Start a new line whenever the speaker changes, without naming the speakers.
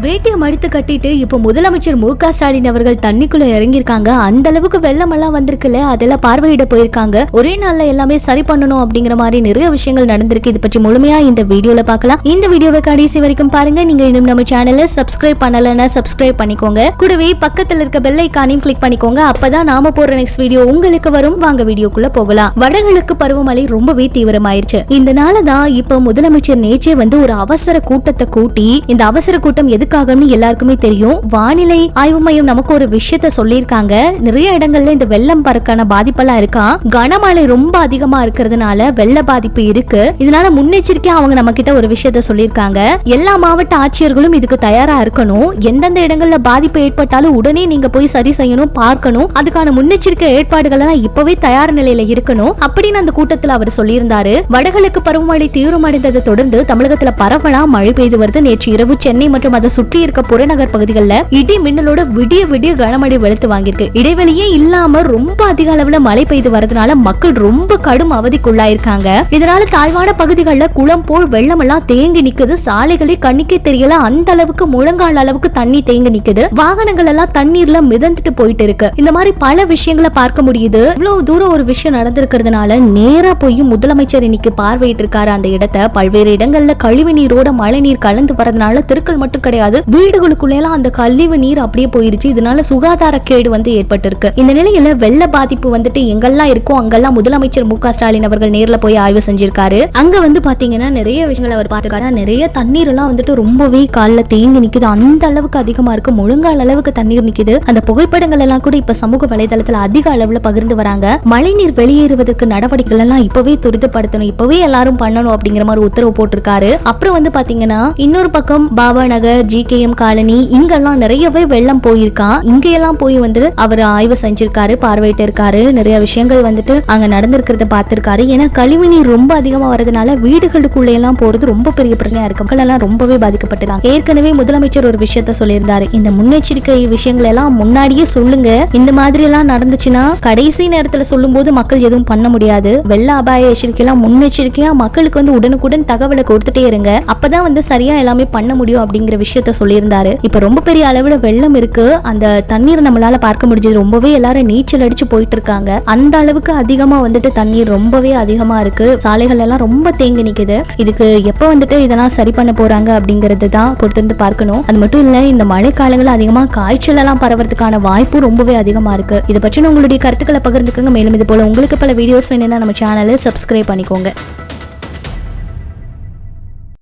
வேட்டியை மடித்து கட்டிட்டு இப்ப முதலமைச்சர் மு.க. ஸ்டாலின் அவர்கள் தண்ணிக்குள்ள இறங்கியிருக்காங்க. அந்த அளவுக்கு வெள்ளம் எல்லாம் வந்திருக்குல்ல, அதெல்லாம் பார்வையிட போயிருக்காங்க. ஒரே நாள்ல எல்லாமே சரி பண்ணணும் அப்படிங்கிற மாதிரி நிறைய விஷயங்கள் நடந்திருக்கு. இது பற்றி முழுமையா இந்த வீடியோல பார்க்கலாம். இந்த வீடியோவை கடைசி வரைக்கும் பாருங்க. நீங்க இன்னும் நம்ம சேனலை சப்ஸ்கிரைப் பண்ணலன்னா சப்ஸ்கிரைப் பண்ணிக்கோங்க. கூடவே பக்கத்துல இருக்க பெல் ஐகானையும் கிளிக் பண்ணிக்கோங்க. அப்பதான் நாம போற நெக்ஸ்ட் வீடியோ உங்களுக்கு வரும். வாங்க வீடியோக்குள்ள போகலாம். வடகிழக்கு பருவமழை ரொம்பவே தீவிரமாயிருச்சு. இந்த நாளதான் இப்ப முதலமைச்சர் நேற்றே ஒரு அவசர கூட்டத்தை கூட்டி, இந்த அவசர கூட்டம் எதுக்காகன்னு எல்லாருக்குமே தெரியும். வானிலை ஆய்வு மையம் நமக்கு ஒரு விஷயத்த சொல்லியிருக்காங்க. நிறைய இடங்கள்ல இந்த வெள்ளம் பறக்கான பாதிப்பெல்லாம் இருக்கா. கனமழை ரொம்ப அதிகமா இருக்கிறதுனால வெள்ள பாதிப்பு இருக்கு. இதனால முன்னெச்சரிக்கையா அவங்க நம்ம கிட்ட ஒரு விஷயத்த சொல்லியிருக்காங்க. எல்லா மாவட்ட ஆட்சியர்களும் இதுக்கு தயாரா இருக்கணும். எந்தெந்த இடங்கள்ல பாதிப்பு ஏற்பட்டாலும் உடனே நீங்க போய் சரி செய்யணும், பார்க்கணும். அதுக்கான முன்னெச்சரிக்கை ஏற்பாடுகள் எல்லாம் இப்பவே தயார் நிலையில இருக்கணும் அப்படின்னு அந்த கூட்டத்தில் அவர் சொல்லியிருந்தாரு. வடகிழக்கு பருவமழை தீவிரமடைந்ததை தொடர்ந்து தமிழகத்துல பரவலா மழை பெய்து வருது. நேற்று இரவு சென்னை மற்றும் அதை சுற்றி இருக்க புறநகர் பகுதிகளில் இடி மின்னலோட விடிய விடிய கனமழை வெளுத்து வாங்கியிருக்கு. இடைவெளியே இல்லாம ரொம்ப அதிக அளவுல மழை பெய்து வரதுனால மக்கள் ரொம்ப கடும் அவதிக்குள்ளாயிருக்காங்க. இதனால தாழ்வான பகுதிகளில் குளம் போல் வெள்ளம் எல்லாம் தேங்கி நிக்குது. சாலைகளே கண்ணிக்கே தெரியல, அந்த அளவுக்கு முழங்கால் அளவுக்கு தண்ணி தேங்கி நிக்குது. வாகனங்கள் எல்லாம் தண்ணீர்ல மிதந்துட்டு போயிட்டு இருக்கு. இந்த மாதிரி பல விஷயங்களை பார்க்க முடியுது. இவ்வளவு தூரம் ஒரு விஷயம் நடந்திருக்கிறதுனால நேரா போய் முதலமைச்சர் இன்னைக்கு பார்வையிட்டு இருக்காரு அந்த இடத்தை. பல்வேறு இடங்கள்ல கழிவு நீரோட மழை நீர் கலந்து வரதுனால தெருக்கள் மட்டும் கிடையாது, வீடுகளுக்குள்ள அந்த கழிவு நீர் அப்படியே போயிருச்சு. இதனால சுகாதார கேடு ஏற்பட்டிருக்கு. இந்த நிலையில வெள்ள பாதிப்பு எங்கெல்லாம் இருக்கோ அங்கெல்லாம் முதலமைச்சர் மு.க. ஸ்டாலின் அவர்கள் நேர்ல போய் ஆய்வு செஞ்சிருக்காரு. அங்க பாத்தீங்கன்னா நிறைய விஷயங்களை அவர் பார்த்துக்காரு. நிறைய தண்ணீர் எல்லாம் ரொம்பவே காலில் தேங்கி நிக்குது. அந்த அளவுக்கு அதிகமா இருக்கு. முழுங்கால் அளவுக்கு தண்ணீர் நிக்குது. அந்த புகைப்படங்கள் எல்லாம் கூட இப்ப சமூக வலைதளத்துல அதிக அளவுல பகிர்ந்து வராங்க. மழைநீர் வெளியேறுவதற்கு நடவடிக்கைகள் எல்லாம் இப்பவே துரிதப்படுத்தணும், இப்பவே எல்லாரும் பண்ணணும் அப்படிங்கிற மாதிரி உத்தரவு போட்டிருக்காரு. அப்புறம் பாத்தீங்கன்னா இன்னொரு பக்கம் பாபா நகர், ஜிகேஎம் காலனி, இங்கெல்லாம் நிறையவே வெள்ளம் போயிருக்கா. இங்கெல்லாம் போய் அவர் ஆய்வு செஞ்சிருக்காரு, பார்வையிட்டு இருக்காரு. நிறைய விஷயங்கள் அங்க நடந்திருக்கிறத பார்த்திருக்காரு. ஏன்னா கழிவு நீர் ரொம்ப அதிகமா வரதுனால வீடுகளுக்குள்ள எல்லாம் போறது ரொம்ப பெரிய பிரச்சனையா இருக்கு. மக்கள் எல்லாம் ரொம்பவே பாதிக்கப்பட்டிருக்காங்க. ஏற்கனவே முதலமைச்சர் ஒரு விஷயத்த சொல்லியிருந்தாரு. இந்த முன்னெச்சரிக்கை விஷயங்கள் எல்லாம் முன்னாடியே சொல்லுங்க. இந்த மாதிரி எல்லாம் நடந்துச்சுன்னா கடைசி நேரத்துல சொல்லும் போது மக்கள் எதுவும் பண்ண முடியாது. வெள்ள அபாய எச்சரிக்கை எல்லாம் முன்னெச்சரிக்கையா மக்களுக்கு உடனுக்குடன் தகவலை கொடுத்துட்டே இருங்க. அப்பதான் சரியா எல்லாமே பண்ண முடியும் அப்படிங்கிற விஷயத்த சொல்லியிருந்தாரு. இப்ப ரொம்ப பெரிய அளவுல வெள்ளம் இருக்கு. அந்த தண்ணீர் நம்மளால பார்க்க முடிஞ்சது. ரொம்பவே எல்லாரும் நீச்சல் அடிச்சு போயிட்டு இருக்காங்க. அந்த அளவுக்கு அதிகமா தண்ணீர் ரொம்பவே அதிகமா இருக்கு. சாலைகள் எல்லாம் ரொம்ப தேங்கி நிக்குது. இதுக்கு எப்ப இதெல்லாம் சரி பண்ண போறாங்க அப்படிங்கறது தான் பொறுத்து பார்க்கணும். அது மட்டும் இல்ல, இந்த மழை காலங்களில் அதிகமா காய்ச்சல் எல்லாம் பரவறதுக்கான வாய்ப்பு ரொம்பவே அதிகமா இருக்கு. இதை பற்றி உங்களுடைய கருத்துக்களை பகிர்ந்துக்கங்க. மேலும் இது போல உங்களுக்கு பல வீடியோஸ் வேணும்னா நம்ம சேனலை சப்ஸ்கிரைப் பண்ணிக்கோங்க.